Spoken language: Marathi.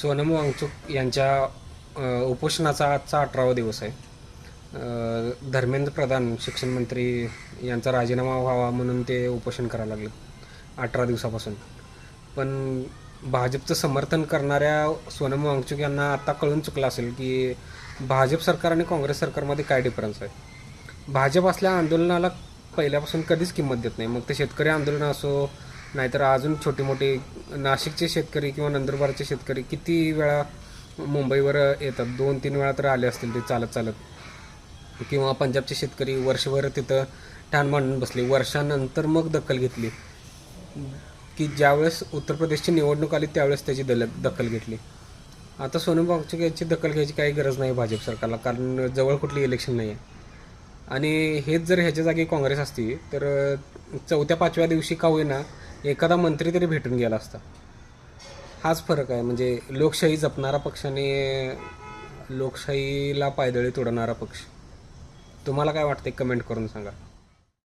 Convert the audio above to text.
सोनम वांगचुक यांच्या उपोषणाचा आजचा 18वा दिवस आहे. धर्मेंद्र प्रधान शिक्षण मंत्री यांचा राजीनामा व्हावा म्हणून ते उपोषण करायला लागले 18 दिवसापासून. पण भाजपचं समर्थन करणाऱ्या सोनम वांगचुक यांना आता कळून चुकलं असेल की भाजप सरकार आणि काँग्रेस सरकारमध्ये काय डिफरन्स आहे. भाजप असल्या आंदोलनाला पहिल्यापासून कधीच किंमत देत नाही. मग ते शेतकरी आंदोलन असो, नाहीतर अजून छोटे मोठे नाशिकचे शेतकरी किंवा नंदुरबारचे शेतकरी किती वेळा मुंबईवर येतात, 2-3 वेळा तर आले असतील ते चालत चालत. किंवा पंजाबचे शेतकरी वर्षभर तिथं ठाण मांडून बसले, वर्षानंतर मग दखल घेतली की ज्यावेळेस उत्तर प्रदेशची निवडणूक आली त्यावेळेस त्याची दखल घेतली. आता सोनम वांगचुक याची दखल घ्यायची काही गरज नाही भाजप सरकारला, कारण जवळ कुठली इलेक्शन नाही आहे. आणि हेच जर ह्याच्या जागी काँग्रेस असती तर 4-5व्या दिवशी का होईना एखादा मंत्री तरी भेटून गेला असता. हाच फरक आहे. म्हणजे लोकशाही जपणारा पक्ष आणि लोकशाहीला पायदळी तोडणारा पक्ष. तुम्हाला काय वाटते कमेंट करून सांगा.